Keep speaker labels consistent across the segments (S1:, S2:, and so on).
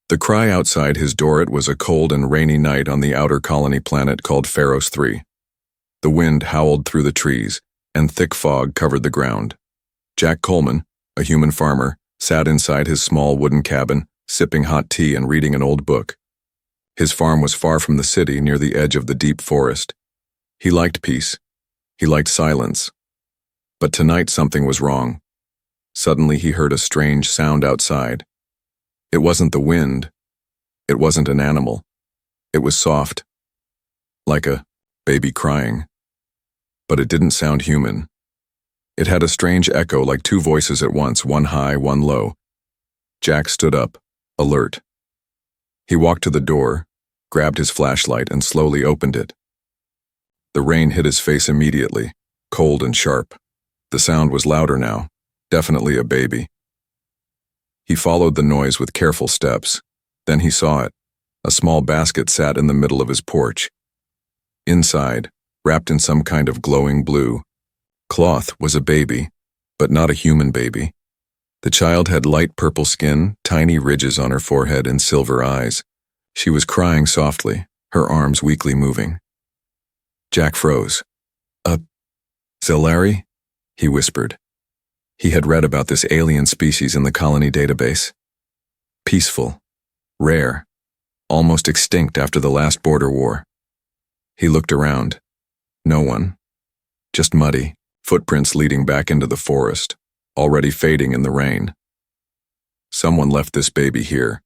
S1: The cry outside his door. It was a cold and rainy night on the outer colony planet called Pharos 3. The wind howled through the trees, and thick fog covered the ground. Jack Coleman, a human farmer, sat inside his small wooden cabin, sipping hot tea and reading an old book. His farm was far from the city, near the edge of the deep forest. He liked peace. He liked silence. But tonight something was wrong. Suddenly he heard a strange sound outside. It wasn't the wind. It wasn't an animal. It was soft, like a baby crying. But it didn't sound human. It had a strange echo, like two voices at once, one high, one low. Jack stood up, alert. He walked to the door, grabbed his flashlight, and slowly opened it. The rain hit his face immediately, cold and sharp. The sound was louder now, definitely a baby. He followed the noise with careful steps. Then he saw it. A small basket sat in the middle of his porch. Inside, wrapped in some kind of glowing blue cloth, was a baby, but not a human baby. The child had light purple skin, tiny ridges on her forehead, and silver eyes. She was crying softly, her arms weakly moving. Jack froze. Zelari? He whispered. He had read about this alien species in the colony database. Peaceful, rare, almost extinct after the last border war. He looked around. No one. Just muddy, footprints leading back into the forest, already fading in the rain. Someone left this baby here.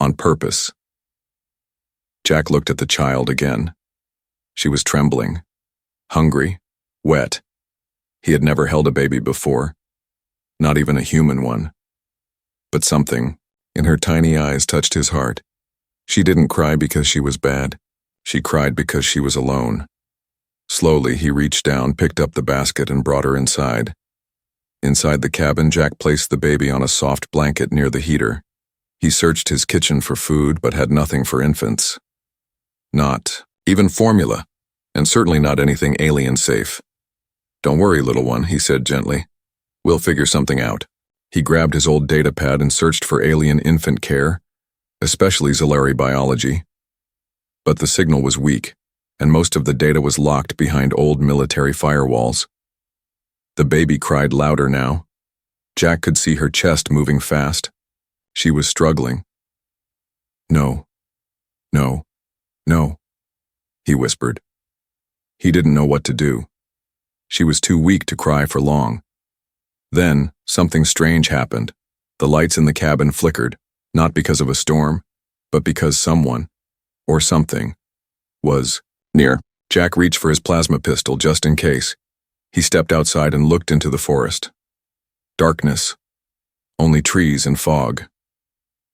S1: On purpose. Jack looked at the child again. She was trembling, hungry, wet. He had never held a baby before, not even a human one. But something in her tiny eyes touched his heart. She didn't cry because she was bad. She cried because she was alone. Slowly, he reached down, picked up the basket, and brought her inside. Inside the cabin, Jack placed the baby on a soft blanket near the heater. He searched his kitchen for food, but had nothing for infants. Not even formula, and certainly not anything alien-safe. "Don't worry, little one," he said gently. "We'll figure something out." He grabbed his old data pad and searched for alien infant care, especially Zelari biology. But the signal was weak, and most of the data was locked behind old military firewalls. The baby cried louder now. Jack could see her chest moving fast. She was struggling. "No, no, no," he whispered. He didn't know what to do. She was too weak to cry for long. Then, something strange happened. The lights in the cabin flickered, not because of a storm, but because someone, or something, was near. Jack reached for his plasma pistol just in case. He stepped outside and looked into the forest. Darkness. Only trees and fog.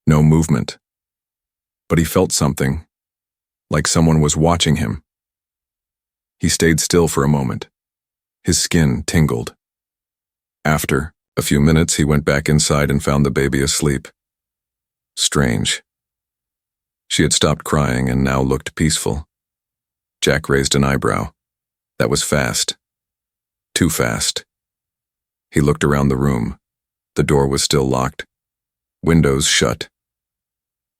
S1: No movement. But he felt something, like someone was watching him. He stayed still for a moment. His skin tingled. After a few minutes, he went back inside and found the baby asleep. Strange. She had stopped crying and now looked peaceful. Jack raised an eyebrow. That was fast. Too fast. He looked around the room. The door was still locked. Windows shut.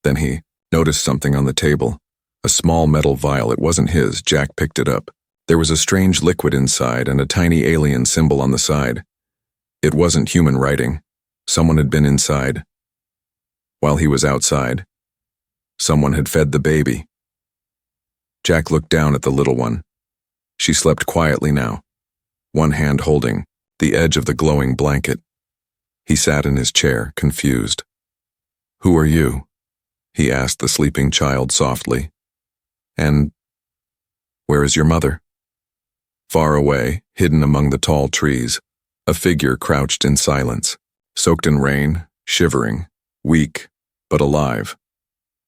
S1: Then he noticed something on the table. A small metal vial. It wasn't his. Jack picked it up. There was a strange liquid inside and a tiny alien symbol on the side. It wasn't human writing. Someone had been inside. While he was outside, someone had fed the baby. Jack looked down at the little one. She slept quietly now, one hand holding the edge of the glowing blanket. He sat in his chair, confused. "Who are you?" he asked the sleeping child softly. "And where is your mother?" Far away, hidden among the tall trees, a figure crouched in silence, soaked in rain, shivering, weak, but alive.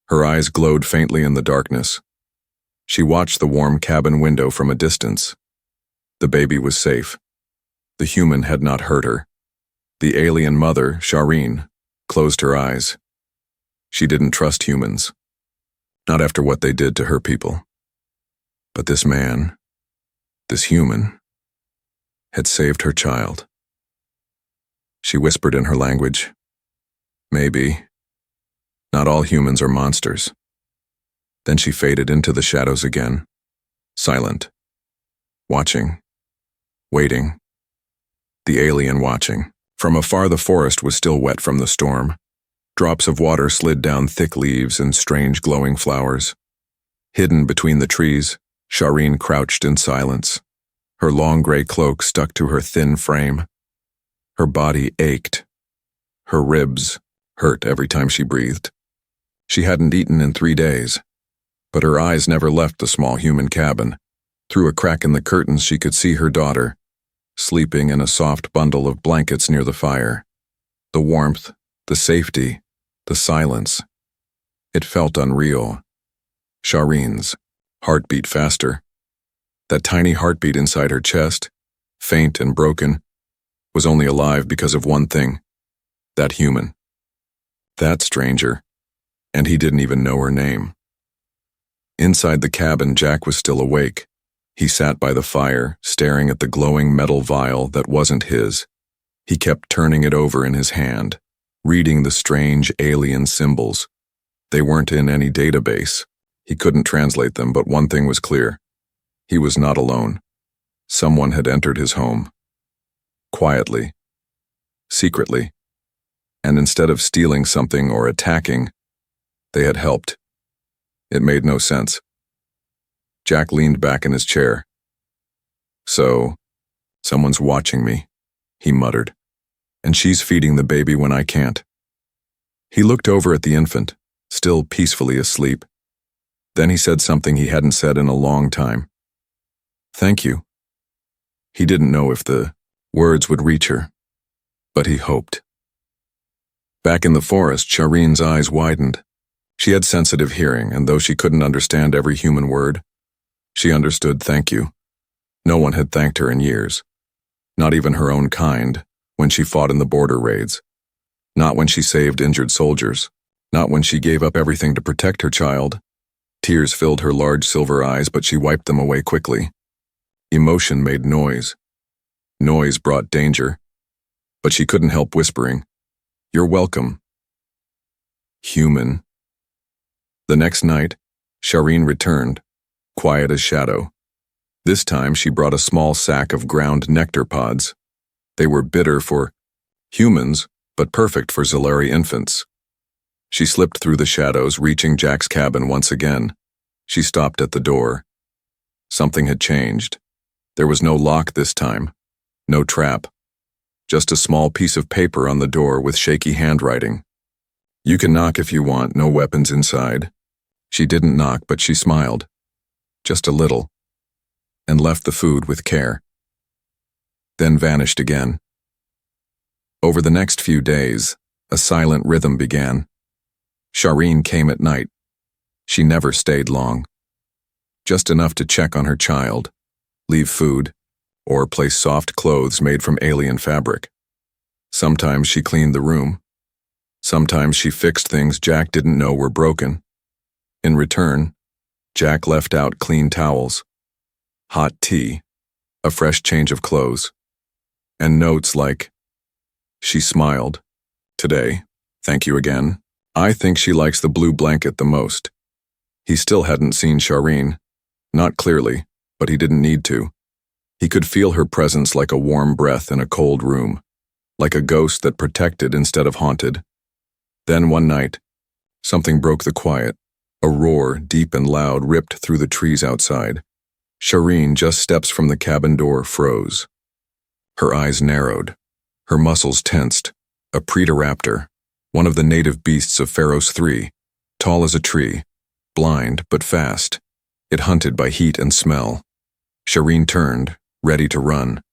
S1: Her eyes glowed faintly in the darkness. She watched the warm cabin window from a distance. The baby was safe. The human had not hurt her. The alien mother, Shireen, closed her eyes. She didn't trust humans. Not after what they did to her people. But this man, this human, had saved her child. She whispered in her language, "Maybe, Not all humans are monsters. Then she faded into the shadows again, silent, watching, waiting, the alien watching. From afar the forest was still wet from the storm. Drops of water slid down thick leaves and strange glowing flowers. Hidden between the trees, Shireen crouched in silence. Her long gray cloak stuck to her thin frame. Her body ached. Her ribs hurt every time she breathed. She hadn't eaten in 3 days, but her eyes never left the small human cabin. Through a crack in the curtains she could see her daughter, sleeping in a soft bundle of blankets near the fire. The warmth, the safety, the silence. It felt unreal. Shireen's heart beat faster. That tiny heartbeat inside her chest, faint and broken, was only alive because of one thing: that human. That stranger, and he didn't even know her name. Inside the cabin, Jack was still awake. He sat by the fire, staring at the glowing metal vial that wasn't his. He kept turning it over in his hand, reading the strange alien symbols. They weren't in any database. He couldn't translate them, but one thing was clear. He was not alone. Someone had entered his home. Quietly. Secretly. And instead of stealing something or attacking, they had helped. It made no sense. Jack leaned back in his chair. So, someone's watching me, he muttered. And she's feeding the baby when I can't. He looked over at the infant, still peacefully asleep. Then he said something he hadn't said in a long time. Thank you. He didn't know if the words would reach her, but he hoped. Back in the forest, Shireen's eyes widened. She had sensitive hearing, and though she couldn't understand every human word, she understood thank you. No one had thanked her in years. Not even her own kind, when she fought in the border raids. Not when she saved injured soldiers. Not when she gave up everything to protect her child. Tears filled her large silver eyes, but she wiped them away quickly. Emotion made noise. Noise brought danger. But she couldn't help whispering, "You're welcome." Human. The next night, Shireen returned, quiet as shadow. This time she brought a small sack of ground nectar pods. They were bitter for humans, but perfect for Zolari infants. She slipped through the shadows, reaching Jack's cabin once again. She stopped at the door. Something had changed. There was no lock this time, no trap. Just a small piece of paper on the door with shaky handwriting. You can knock if you want, no weapons inside. She didn't knock, but she smiled. Just a little. And left the food with care. Then vanished again. Over the next few days, a silent rhythm began. Shireen came at night. She never stayed long. Just enough to check on her child, leave food, or place soft clothes made from alien fabric. Sometimes she cleaned the room. Sometimes she fixed things Jack didn't know were broken. In return, Jack left out clean towels, hot tea, a fresh change of clothes, and notes like, "She smiled. Today, thank you again. I think she likes the blue blanket the most." He still hadn't seen Shireen. Not clearly, but he didn't need to. He could feel her presence like a warm breath in a cold room, like a ghost that protected instead of haunted. Then one night, something broke the quiet. A roar, deep and loud, ripped through the trees outside. Shireen, just steps from the cabin door, froze. Her eyes narrowed, her muscles tensed. A preteraptor, one of the native beasts of Pharos III, tall as a tree, blind but fast. It hunted by heat and smell. Shireen turned, ready to run.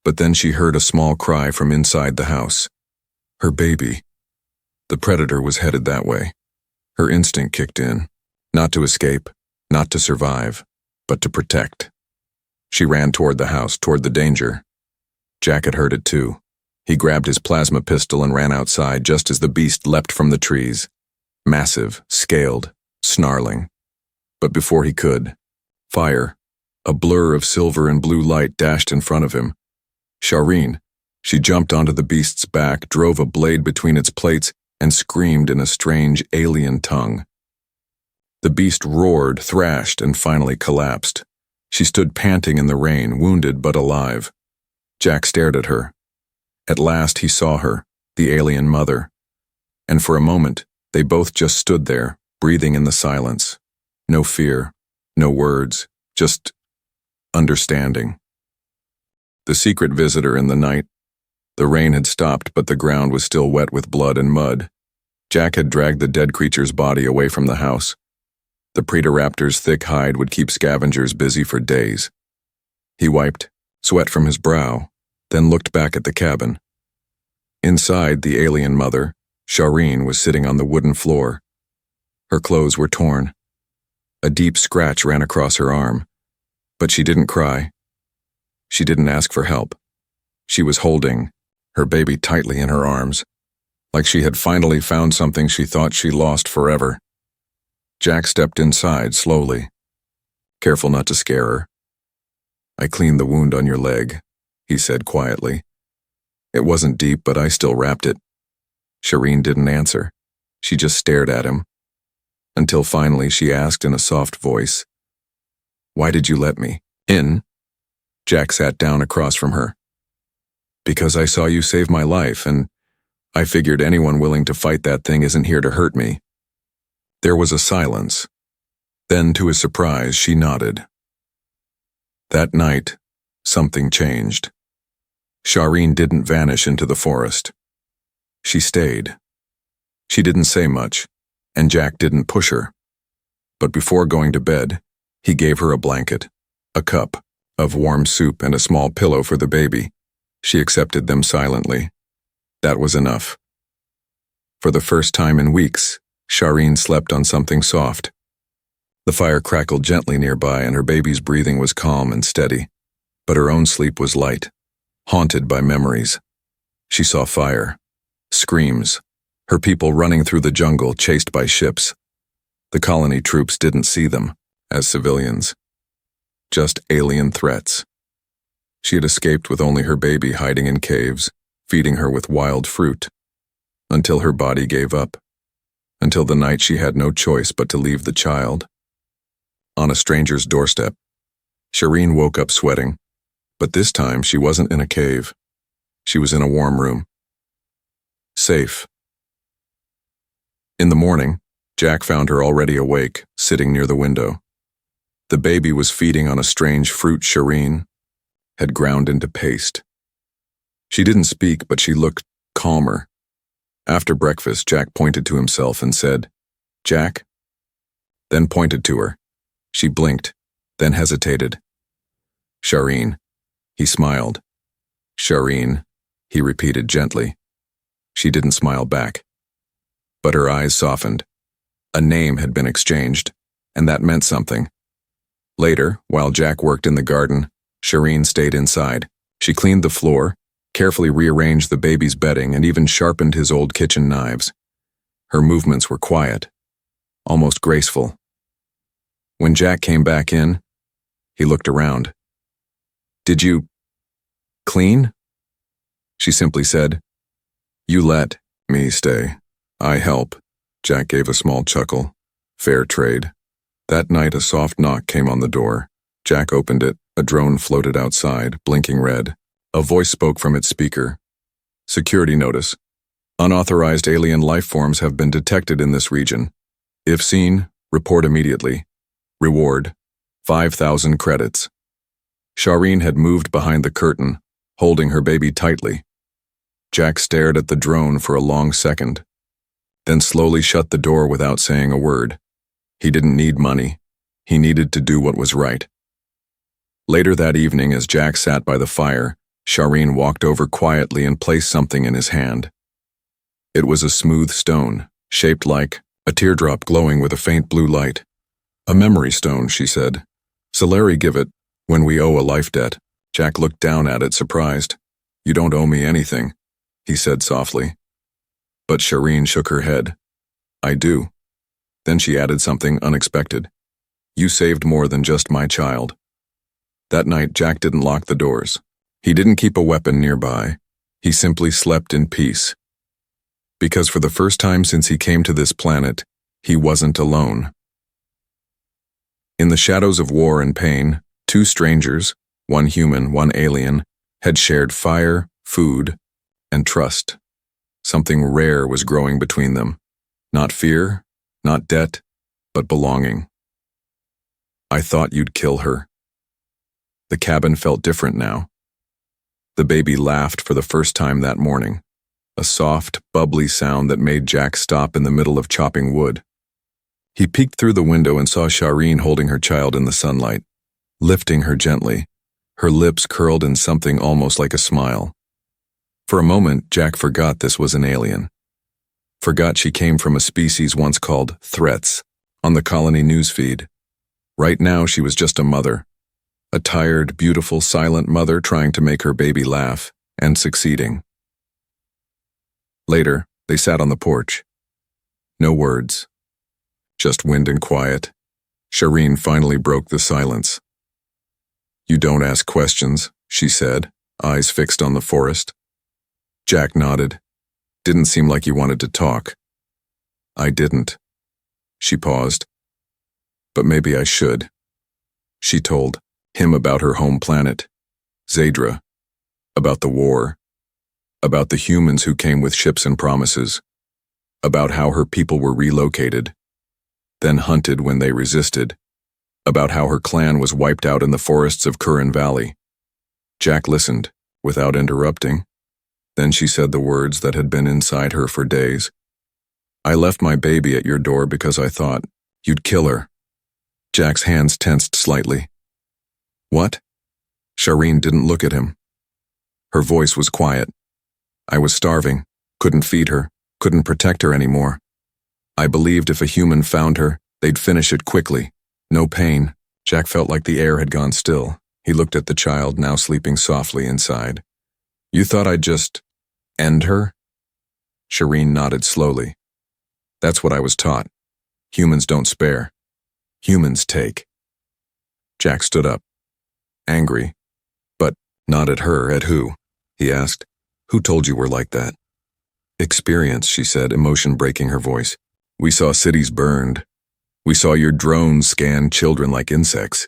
S1: But then she heard a small cry from inside the house. Her baby. The predator was headed that way. Her instinct kicked in, not to escape, not to survive, but to protect. She ran toward the house, toward the danger. Jack had heard it too. He grabbed his plasma pistol and ran outside just as the beast leapt from the trees. Massive, scaled, snarling. But before he could, fire, a blur of silver and blue light dashed in front of him. Shireen. She jumped onto the beast's back, drove a blade between its plates, and screamed in a strange alien tongue. The beast roared, thrashed, and finally collapsed. She stood panting in the rain, wounded but alive. Jack stared at her. At last he saw her, the alien mother. And for a moment, they both just stood there, breathing in the silence. No fear, no words, just understanding. The secret visitor in the night. The rain had stopped, but the ground was still wet with blood and mud. Jack had dragged the dead creature's body away from the house. The Predoraptor's thick hide would keep scavengers busy for days. He wiped sweat from his brow, then looked back at the cabin. Inside, the alien mother, Shireen, was sitting on the wooden floor. Her clothes were torn. A deep scratch ran across her arm, but she didn't cry. She didn't ask for help. She was holding her baby tightly in her arms, like she had finally found something she thought she lost forever. Jack stepped inside slowly, careful not to scare her. "I cleaned the wound on your leg," he said quietly. "It wasn't deep, but I still wrapped it." Shireen didn't answer. She just stared at him, until finally she asked in a soft voice, "Why did you let me in?" Jack sat down across from her. "Because I saw you save my life, and I figured anyone willing to fight that thing isn't here to hurt me." There was a silence. Then, to his surprise, she nodded. That night, something changed. Shireen didn't vanish into the forest. She stayed. She didn't say much, and Jack didn't push her. But before going to bed, he gave her a blanket, a cup of warm soup, and a small pillow for the baby. She accepted them silently. That was enough. For the first time in weeks, Shireen slept on something soft. The fire crackled gently nearby, and her baby's breathing was calm and steady. But her own sleep was light, haunted by memories. She saw fire, screams, her people running through the jungle chased by ships. The colony troops didn't see them as civilians, just alien threats. She had escaped with only her baby hiding in caves, feeding her with wild fruit, until her body gave up. Until the night she had no choice but to leave the child. On a stranger's doorstep, Shireen woke up sweating, but this time she wasn't in a cave. She was in a warm room. Safe. In the morning, Jack found her already awake, sitting near the window. The baby was feeding on a strange fruit Shireen had ground into paste. She didn't speak, but she looked calmer. After breakfast, Jack pointed to himself and said, "Jack?" Then pointed to her. She blinked, then hesitated. "Shireen." He smiled. "Shireen," he repeated gently. She didn't smile back. But her eyes softened. A name had been exchanged, and that meant something. Later, while Jack worked in the garden, Shireen stayed inside. She cleaned the floor, carefully rearranged the baby's bedding, and even sharpened his old kitchen knives. Her movements were quiet, almost graceful. When Jack came back in, he looked around. "Did you clean?" She simply said, "You let me stay. I help." Jack gave a small chuckle. Fair trade. That night, a soft knock came on the door. Jack opened it. A drone floated outside, blinking red. A voice spoke from its speaker. "Security notice. Unauthorized alien life forms have been detected in this region. If seen, report immediately. Reward, 5,000 credits." Shireen had moved behind the curtain, holding her baby tightly. Jack stared at the drone for a long second, then slowly shut the door without saying a word. He didn't need money. He needed to do what was right. Later that evening, as Jack sat by the fire, Shireen walked over quietly and placed something in his hand. It was a smooth stone, shaped like a teardrop glowing with a faint blue light. "A memory stone," she said. "Solari give it when we owe a life debt." Jack looked down at it, surprised. "You don't owe me anything," he said softly. But Shireen shook her head. "I do." Then she added something unexpected. "You saved more than just my child." That night, Jack didn't lock the doors. He didn't keep a weapon nearby. He simply slept in peace. Because for the first time since he came to this planet, he wasn't alone. In the shadows of war and pain, two strangers, one human, one alien, had shared fire, food, and trust. Something rare was growing between them. Not fear, not debt, but belonging. I thought you'd kill her. The cabin felt different now. The baby laughed for the first time that morning, a soft, bubbly sound that made Jack stop in the middle of chopping wood. He peeked through the window and saw Shireen holding her child in the sunlight, lifting her gently, her lips curled in something almost like a smile. For a moment, Jack forgot this was an alien. Forgot she came from a species once called threats on the colony newsfeed. Right now, she was just a mother. A tired, beautiful, silent mother trying to make her baby laugh, and succeeding. Later, they sat on the porch. No words. Just wind and quiet. Shireen finally broke the silence. You don't ask questions, she said, eyes fixed on the forest. Jack nodded. Didn't seem like you wanted to talk. I didn't. She paused. But maybe I should. She told him about her home planet, Zadra, about the war, about the humans who came with ships and promises, about how her people were relocated, then hunted when they resisted, about how her clan was wiped out in the forests of Curran Valley. Jack listened, without interrupting. Then she said the words that had been inside her for days. I left my baby at your door because I thought you'd kill her. Jack's hands tensed slightly. What? Shireen didn't look at him. Her voice was quiet. I was starving, couldn't feed her, couldn't protect her anymore. I believed if a human found her, they'd finish it quickly. No pain. Jack felt like the air had gone still. He looked at the child, now sleeping softly inside. You thought I'd just end her? Shireen nodded slowly. That's what I was taught. Humans don't spare. Humans take. Jack stood up, angry. But not at her, at who? He asked. Who told you we're like that? Experience, she said, emotion breaking her voice. We saw cities burned. We saw your drones scan children like insects.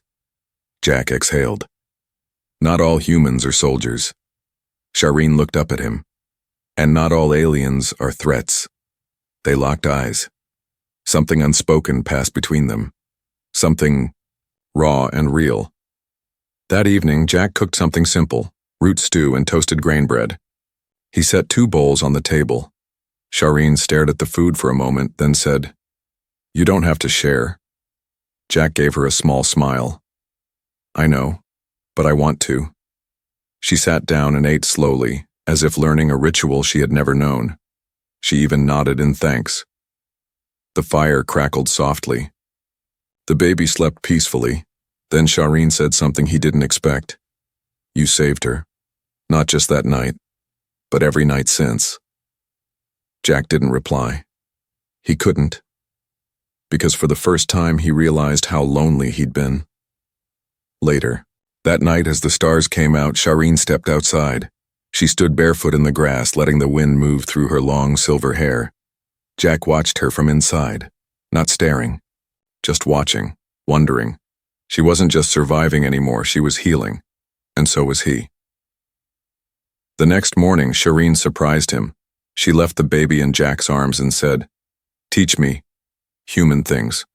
S1: Jack exhaled. Not all humans are soldiers. Shireen looked up at him. And not all aliens are threats. They locked eyes. Something unspoken passed between them. Something raw and real. That evening, Jack cooked something simple, root stew and toasted grain bread. He set 2 bowls on the table. Shireen stared at the food for a moment, then said, You don't have to share. Jack gave her a small smile. I know, but I want to. She sat down and ate slowly, as if learning a ritual she had never known. She even nodded in thanks. The fire crackled softly. The baby slept peacefully. Then Shireen said something he didn't expect. You saved her. Not just that night, but every night since. Jack didn't reply. He couldn't. Because for the first time he realized how lonely he'd been. Later, that night as the stars came out, Shireen stepped outside. She stood barefoot in the grass, letting the wind move through her long silver hair. Jack watched her from inside, not staring, just watching, wondering. She wasn't just surviving anymore, she was healing, and so was he. The next morning, Shireen surprised him. She left the baby in Jack's arms and said, Teach me human things.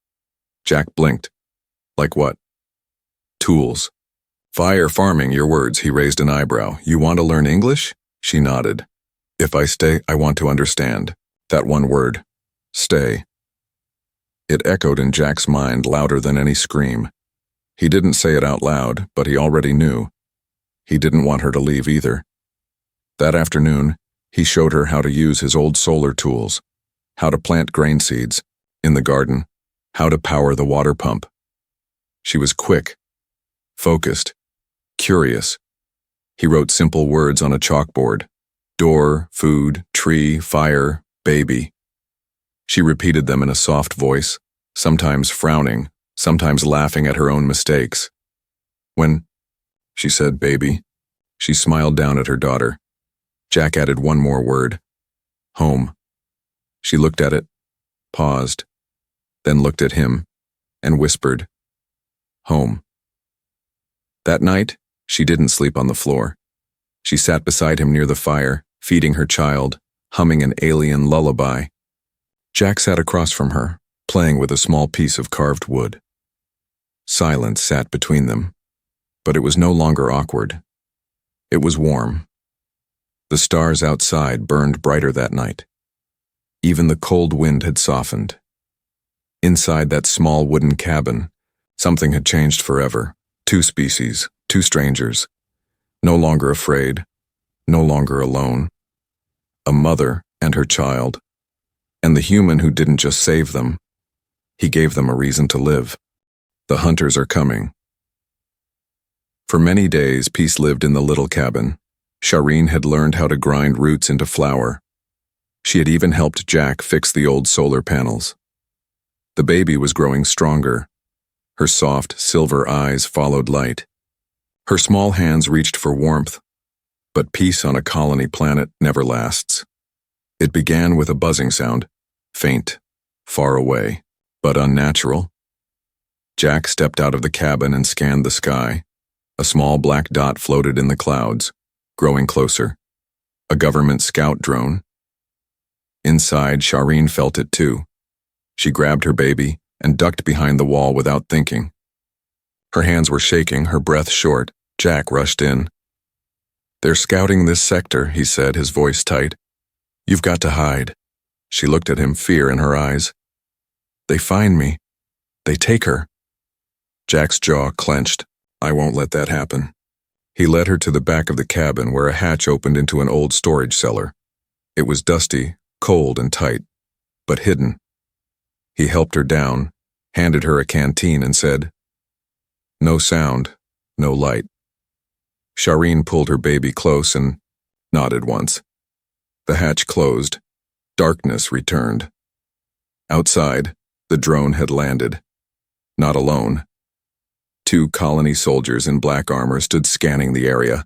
S1: Jack blinked. Like what? Tools. Fire farming, your words, he raised an eyebrow. You want to learn English? She nodded. If I stay, I want to understand. That one word. Stay. It echoed in Jack's mind louder than any scream. He didn't say it out loud, but he already knew. He didn't want her to leave either. That afternoon, he showed her how to use his old solar tools, how to plant grain seeds in the garden, how to power the water pump. She was quick, focused, curious. He wrote simple words on a chalkboard. Door, food, tree, fire, baby. She repeated them in a soft voice, sometimes frowning, sometimes laughing at her own mistakes. When she said baby, she smiled down at her daughter. Jack added one more word. Home. She looked at it, paused, then looked at him, and whispered, "Home." That night, she didn't sleep on the floor. She sat beside him near the fire, feeding her child, humming an alien lullaby. Jack sat across from her, playing with a small piece of carved wood. Silence sat between them, but it was no longer awkward. It was warm. The stars outside burned brighter that night. Even the cold wind had softened. Inside that small wooden cabin, something had changed forever. Two species, two strangers. No longer afraid, no longer alone. A mother and her child. And the human who didn't just save them. He gave them a reason to live. The hunters are coming. For many days, Peace lived in the little cabin. Shireen had learned how to grind roots into flour. She had even helped Jack fix the old solar panels. The baby was growing stronger. Her soft, silver eyes followed light. Her small hands reached for warmth. But peace on a colony planet never lasts. It began with a buzzing sound, faint, far away, but unnatural. Jack stepped out of the cabin and scanned the sky. A small black dot floated in the clouds, growing closer. A government scout drone. Inside, Shireen felt it too. She grabbed her baby and ducked behind the wall without thinking. Her hands were shaking, her breath short. Jack rushed in. "They're scouting this sector," he said, his voice tight. "You've got to hide." She looked at him, fear in her eyes. "They find me. They take her." Jack's jaw clenched. "I won't let that happen." He led her to the back of the cabin where a hatch opened into an old storage cellar. It was dusty, cold and tight, but hidden. He helped her down, handed her a canteen and said, "No sound, no light." Shireen pulled her baby close and nodded once. The hatch closed. Darkness returned. Outside, the drone had landed. Not alone. Two colony soldiers in black armor stood scanning the area.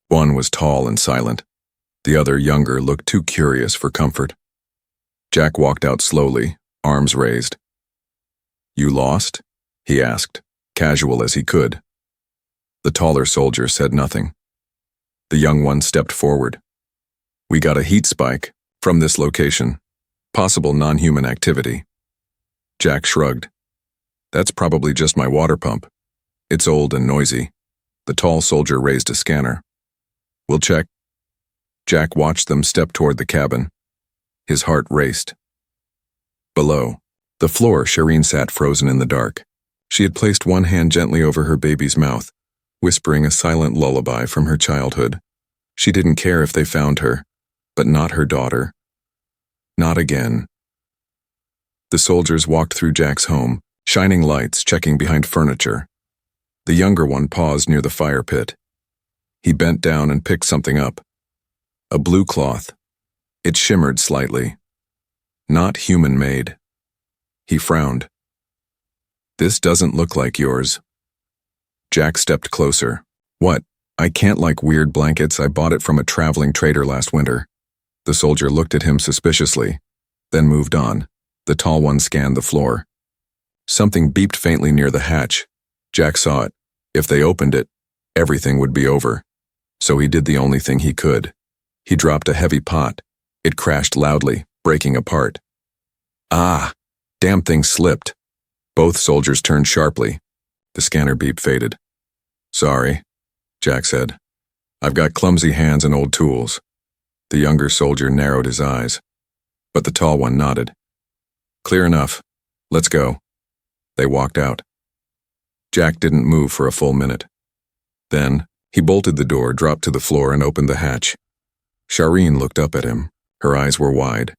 S1: One was tall and silent. The other, younger, looked too curious for comfort. Jack walked out slowly, arms raised. "You lost?" he asked, casual as he could. The taller soldier said nothing. The young one stepped forward. "We got a heat spike from this location. Possible non-human activity." Jack shrugged. "That's probably just my water pump. It's old and noisy." The tall soldier raised a scanner. "We'll check." Jack watched them step toward the cabin. His heart raced. Below, the floor, Shireen sat frozen in the dark. She had placed one hand gently over her baby's mouth, whispering a silent lullaby from her childhood. She didn't care if they found her, but not her daughter. Not again. The soldiers walked through Jack's home, shining lights, checking behind furniture. The younger one paused near the fire pit. He bent down and picked something up. A blue cloth. It shimmered slightly. Not human-made. He frowned. "This doesn't look like yours." Jack stepped closer. "What? I can't like weird blankets. I bought it from a traveling trader last winter." The soldier looked at him suspiciously, then moved on. The tall one scanned the floor. Something beeped faintly near the hatch. Jack saw it. If they opened it, everything would be over. So he did the only thing he could. He dropped a heavy pot. It crashed loudly, breaking apart. "Ah!" Damn thing slipped. Both soldiers turned sharply. The scanner beep faded. "Sorry," Jack said. "I've got clumsy hands and old tools." The younger soldier narrowed his eyes, but the tall one nodded. "Clear enough. Let's go." They walked out. Jack didn't move for a full minute. Then, he bolted the door, dropped to the floor, and opened the hatch. Shireen looked up at him. Her eyes were wide.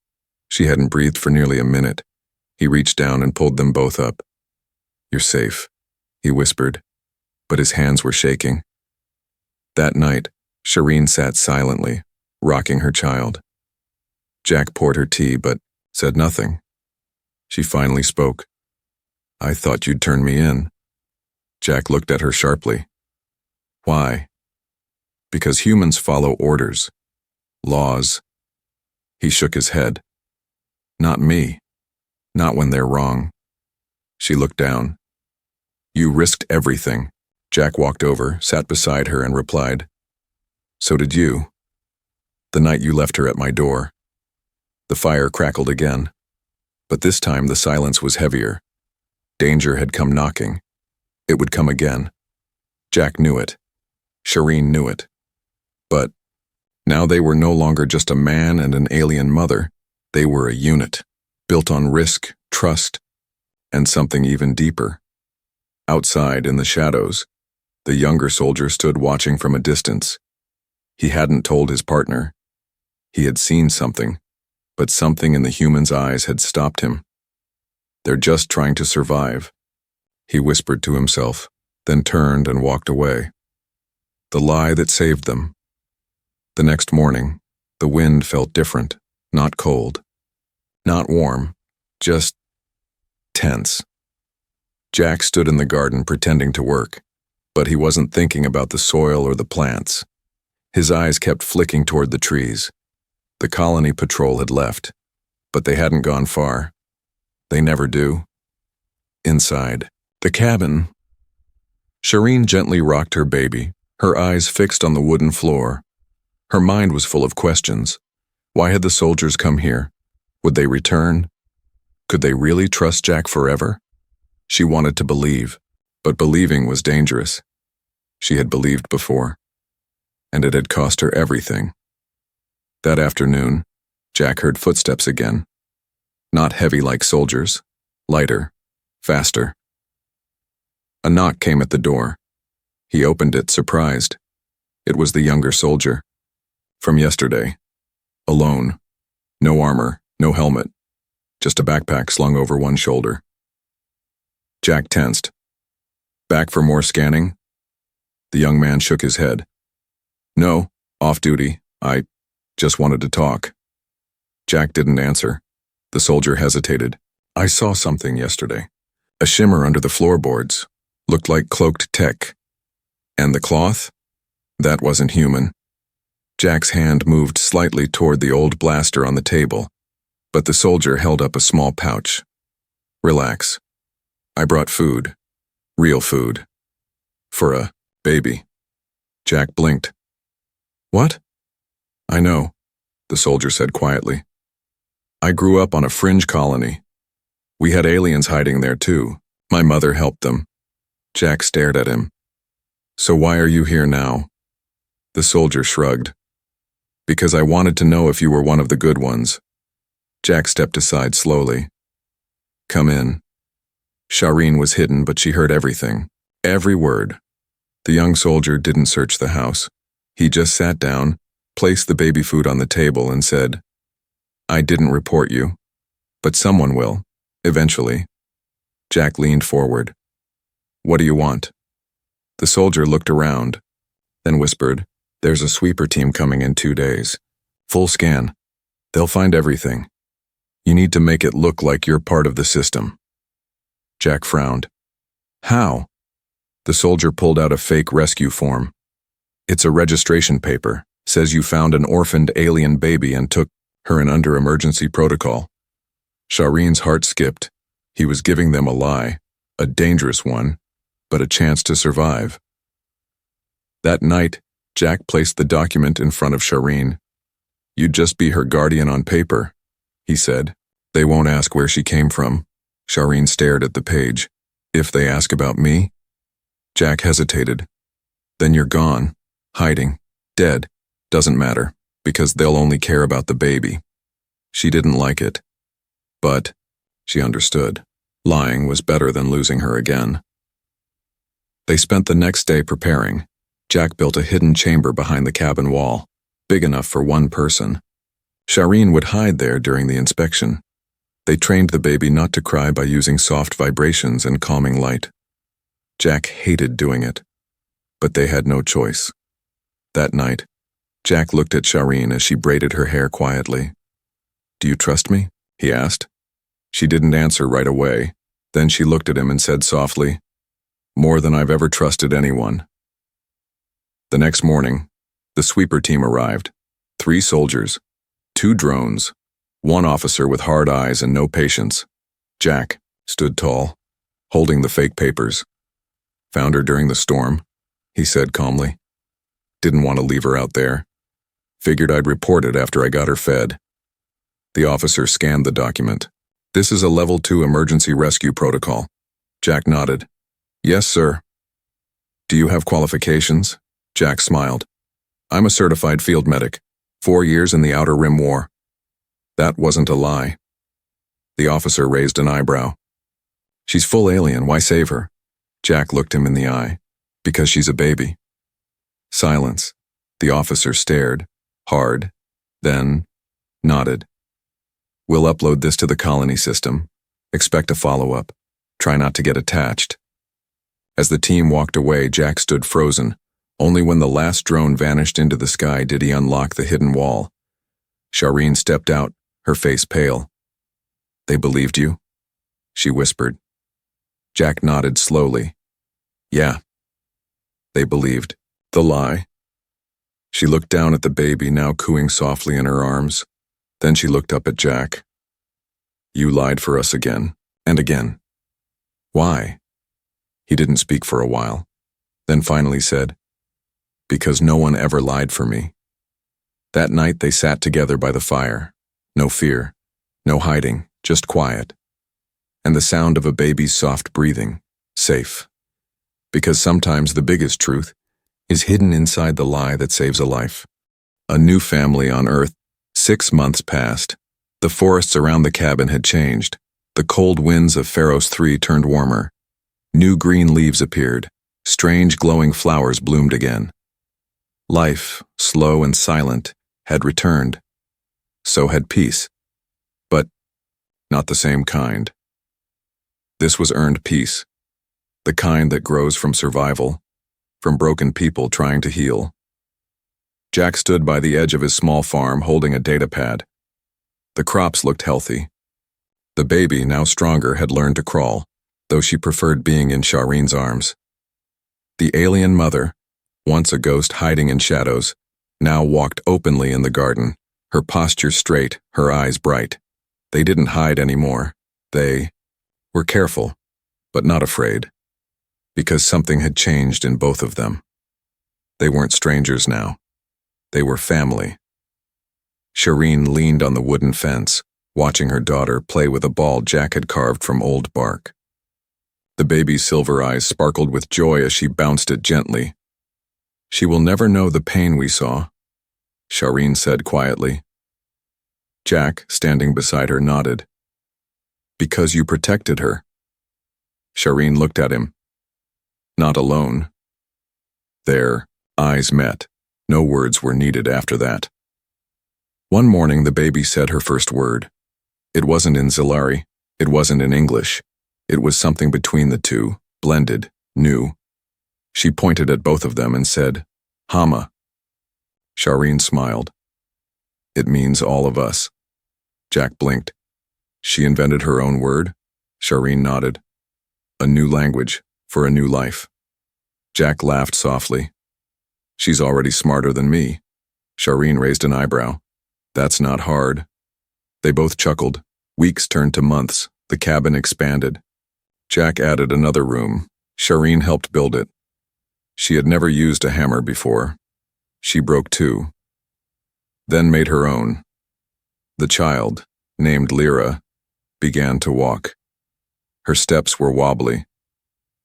S1: She hadn't breathed for nearly a minute. He reached down and pulled them both up. "You're safe," he whispered, but his hands were shaking. That night, Shireen sat silently, rocking her child. Jack poured her tea, but said nothing. She finally spoke. "I thought you'd turn me in." Jack looked at her sharply. "Why?" "Because humans follow orders. Laws." He shook his head. Not me. Not when they're wrong. She looked down. You risked everything. Jack walked over, sat beside her, and replied, So did you. The night you left her at my door. The fire crackled again. But this time the silence was heavier. Danger had come knocking. It would come again. Jack knew it. Shireen knew it. But now they were no longer just a man and an alien mother. They were a unit, built on risk, trust, and something even deeper. Outside, in the shadows, the younger soldier stood watching from a distance. He hadn't told his partner. He had seen something, but something in the human's eyes had stopped him. They're just trying to survive, he whispered to himself, then turned and walked away. The lie that saved them. The next morning, the wind felt different, not cold, not warm, just tense. Jack stood in the garden pretending to work, but he wasn't thinking about the soil or the plants. His eyes kept flicking toward the trees. The colony patrol had left, but they hadn't gone far. They never do. Inside, the cabin. Shireen gently rocked her baby, her eyes fixed on the wooden floor. Her mind was full of questions. Why had the soldiers come here? Would they return? Could they really trust Jack forever? She wanted to believe, but believing was dangerous. She had believed before, and it had cost her everything. That afternoon, Jack heard footsteps again. Not heavy like soldiers, lighter, faster. A knock came at the door. He opened it, surprised. It was the younger soldier. From yesterday. Alone. No armor, no helmet. Just a backpack slung over one shoulder. Jack tensed. Back for more scanning? The young man shook his head. No, off duty. I just wanted to talk. Jack didn't answer. The soldier hesitated. I saw something yesterday. A shimmer under the floorboards. Looked like cloaked tech. And the cloth? That wasn't human. Jack's hand moved slightly toward the old blaster on the table, but the soldier held up a small pouch. Relax. I brought food. Real food. For a baby. Jack blinked. What? I know, the soldier said quietly. I grew up on a fringe colony. We had aliens hiding there too. My mother helped them. Jack stared at him. So why are you here now? The soldier shrugged. Because I wanted to know if you were one of the good ones. Jack stepped aside slowly. Come in. Shireen was hidden, but she heard everything. Every word. The young soldier didn't search the house. He just sat down, placed the baby food on the table, and said, I didn't report you, but someone will, eventually. Jack leaned forward. What do you want? The soldier looked around, then whispered, There's a sweeper team coming in 2 days. Full scan. They'll find everything. You need to make it look like you're part of the system. Jack frowned. How? The soldier pulled out a fake rescue form. It's a registration paper. Says you found an orphaned alien baby and took her in under emergency protocol. Shireen's heart skipped. He was giving them a lie, a dangerous one, but a chance to survive. That night, Jack placed the document in front of Shireen. You'd just be her guardian on paper, he said. They won't ask where she came from. Shireen stared at the page. If they ask about me? Jack hesitated. Then you're gone, hiding, dead. Doesn't matter, because they'll only care about the baby. She didn't like it. But she understood. Lying was better than losing her again. They spent the next day preparing. Jack built a hidden chamber behind the cabin wall, big enough for one person. Shireen would hide there during the inspection. They trained the baby not to cry by using soft vibrations and calming light. Jack hated doing it, but they had no choice. That night, Jack looked at Shireen as she braided her hair quietly. Do you trust me? He asked. She didn't answer right away. Then she looked at him and said softly, More than I've ever trusted anyone. The next morning, the sweeper team arrived. 3 soldiers, 2 drones, One officer with hard eyes and no patience. Jack stood tall, holding the fake papers. Found her during the storm, he said calmly. Didn't want to leave her out there. Figured I'd report it after I got her fed. The officer scanned the document. This is a Level 2 emergency rescue protocol. Jack nodded. Yes, sir. Do you have qualifications? Jack smiled. I'm a certified field medic. 4 years in the Outer Rim War. That wasn't a lie. The officer raised an eyebrow. She's full alien, why save her? Jack looked him in the eye. Because she's a baby. Silence. The officer stared, hard, then nodded. We'll upload this to the colony system. Expect a follow-up. Try not to get attached. As the team walked away, Jack stood frozen. Only when the last drone vanished into the sky did he unlock the hidden wall. Shireen stepped out, her face pale. They believed you? She whispered. Jack nodded slowly. Yeah. They believed. The lie. She looked down at the baby now cooing softly in her arms. Then she looked up at Jack. You lied for us again, and again. Why? He didn't speak for a while, then finally said, Because no one ever lied for me. That night they sat together by the fire. No fear, no hiding, just quiet. And the sound of a baby's soft breathing, safe. Because sometimes the biggest truth is hidden inside the lie that saves a life. A new family on Earth. 6 months passed. The forests around the cabin had changed. The cold winds of Pharos 3 turned warmer. New green leaves appeared. Strange glowing flowers bloomed again. Life, slow and silent, had returned. So had peace. But not the same kind. This was earned peace. The kind that grows from survival, from broken people trying to heal. Jack stood by the edge of his small farm holding a data pad. The crops looked healthy. The baby, now stronger, had learned to crawl, though she preferred being in Shireen's arms. The alien mother, once a ghost hiding in shadows, now walked openly in the garden, her posture straight, her eyes bright. They didn't hide anymore. They were careful, but not afraid, because something had changed in both of them. They weren't strangers now. They were family. Shireen leaned on the wooden fence, watching her daughter play with a ball Jack had carved from old bark. The baby's silver eyes sparkled with joy as she bounced it gently. She will never know the pain we saw, Shireen said quietly. Jack, standing beside her, nodded. Because you protected her. Shireen looked at him. Not alone. Their eyes met. No words were needed after that. One morning the baby said her first word. It wasn't in Zilari. It wasn't in English. It was something between the two, blended, new. She pointed at both of them and said, Hama. Shireen smiled. It means all of us. Jack blinked. She invented her own word? Shireen nodded. A new language, for a new life. Jack laughed softly. She's already smarter than me. Shireen raised an eyebrow. That's not hard. They both chuckled. Weeks turned to months. The cabin expanded. Jack added another room. Shireen helped build it. She had never used a hammer before. She broke 2. Then made her own. The child, named Lyra, began to walk. Her steps were wobbly.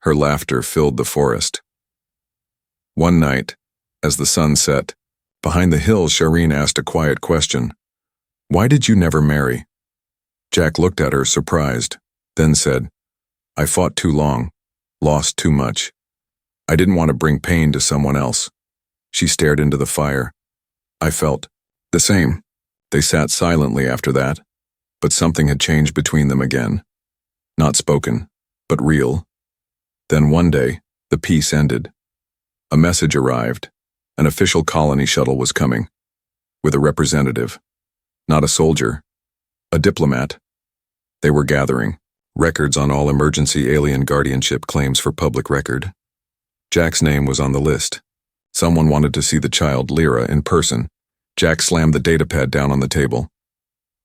S1: Her laughter filled the forest. One night, as the sun set, behind the hills, Shireen asked a quiet question. Why did you never marry? Jack looked at her, surprised, then said, I fought too long, lost too much. I didn't want to bring pain to someone else. She stared into the fire. I felt the same. They sat silently after that, but something had changed between them again. Not spoken, but real. Then one day, the peace ended. A message arrived. An official colony shuttle was coming, with a representative. Not a soldier, a diplomat. They were gathering records on all emergency alien guardianship claims for public record. Jack's name was on the list. Someone wanted to see the child, Lyra, in person. Jack slammed the datapad down on the table.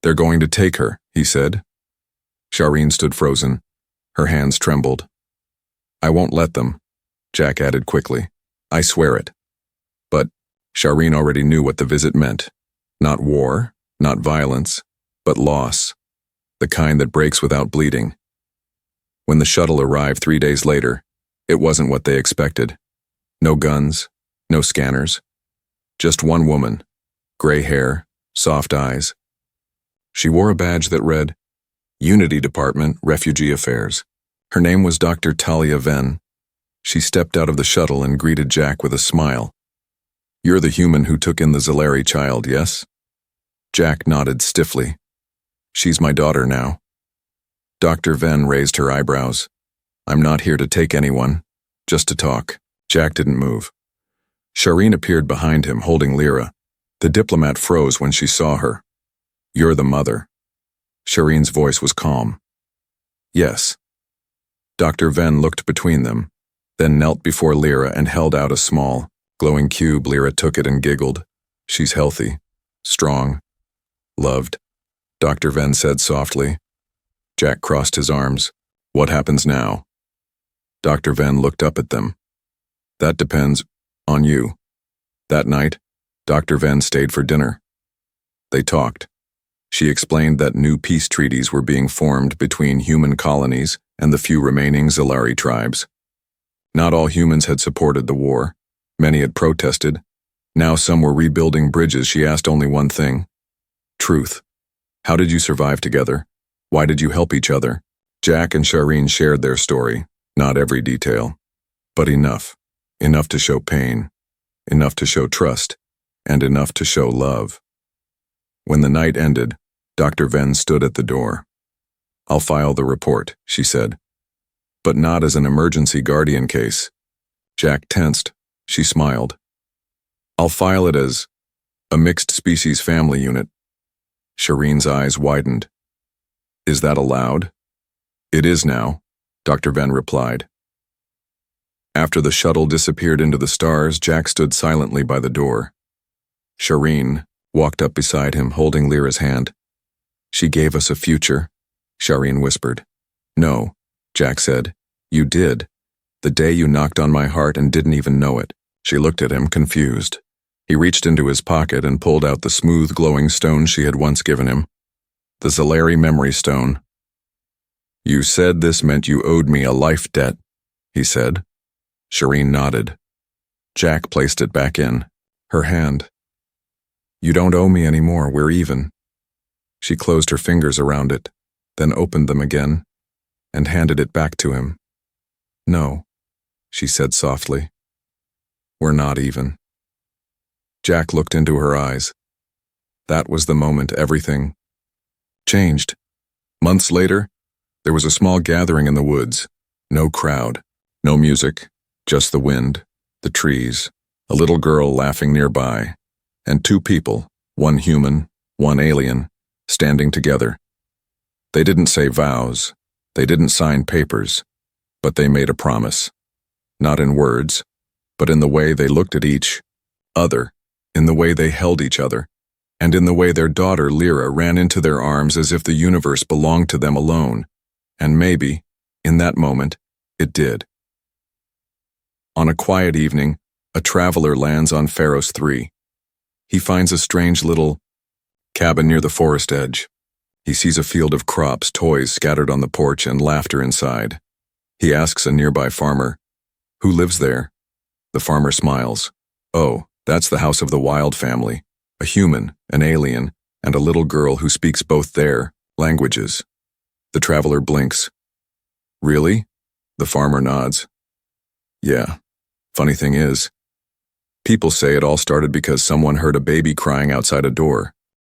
S1: They're going to take her, he said. Shireen stood frozen. Her hands trembled. I won't let them, Jack added quickly. I swear it. But Shireen already knew what the visit meant. Not war, not violence, but loss. The kind that breaks without bleeding. When the shuttle arrived 3 days later, it wasn't what they expected. No guns, no scanners. Just one woman, gray hair, soft eyes. She wore a badge that read, Unity Department, Refugee Affairs. Her name was Dr. Talia Venn. She stepped out of the shuttle and greeted Jack with a smile. You're the human who took in the Zalari child, yes? Jack nodded stiffly. She's my daughter now. Dr. Venn raised her eyebrows. I'm not here to take anyone, just to talk. Jack didn't move. Shireen appeared behind him, holding Lyra. The diplomat froze when she saw her. You're the mother. Shireen's voice was calm. Yes. Dr. Venn looked between them, then knelt before Lyra and held out a small, glowing cube. Lyra took it and giggled. She's healthy, strong, loved, Dr. Venn said softly. Jack crossed his arms. What happens now? Dr. Venn looked up at them. That depends on you. That night, Dr. Venn stayed for dinner. They talked. She explained that new peace treaties were being formed between human colonies and the few remaining Zalari tribes. Not all humans had supported the war. Many had protested. Now some were rebuilding bridges. She asked only one thing. Truth. How did you survive together? Why did you help each other? Jack and Shireen shared their story, not every detail, but enough. Enough to show pain, enough to show trust, and enough to show love. When the night ended, Dr. Venn stood at the door. I'll file the report, she said, but not as an emergency guardian case. Jack tensed. She smiled. I'll file it as a mixed species family unit. Shireen's eyes widened. Is that allowed? It is now, Dr. Venn replied. After the shuttle disappeared into the stars, Jack stood silently by the door. Shireen walked up beside him, holding Lyra's hand. She gave us a future, Shireen whispered. No, Jack said. You did. The day you knocked on my heart and didn't even know it. She looked at him, confused. He reached into his pocket and pulled out the smooth, glowing stone she had once given him. The Zalari memory stone. You said this meant you owed me a life debt, he said. Shireen nodded. Jack placed it back in, her hand. You don't owe me anymore, we're even. She closed her fingers around it, then opened them again, and handed it back to him. No, she said softly. We're not even. Jack looked into her eyes. That was the moment everything changed. Months later, there was a small gathering in the woods. No crowd, no music, just the wind, the trees, a little girl laughing nearby, and two people, one human, one alien, standing together. They didn't say vows, they didn't sign papers, but they made a promise. Not in words, but in the way they looked at each other, in the way they held each other, and in the way their daughter Lyra ran into their arms as if the universe belonged to them alone. And maybe, in that moment, it did. On a quiet evening, a traveler lands on Pharos 3. He finds a strange little cabin near the forest edge. He sees a field of crops, toys scattered on the porch, and laughter inside. He asks a nearby farmer, "Who lives there?" The farmer smiles. "Oh, that's the house of the Wild family, a human, an alien, and a little girl who speaks both their languages." The traveler blinks. "Really?" The farmer nods. "Yeah. Funny thing is, people say it all started because someone heard a baby crying outside a door.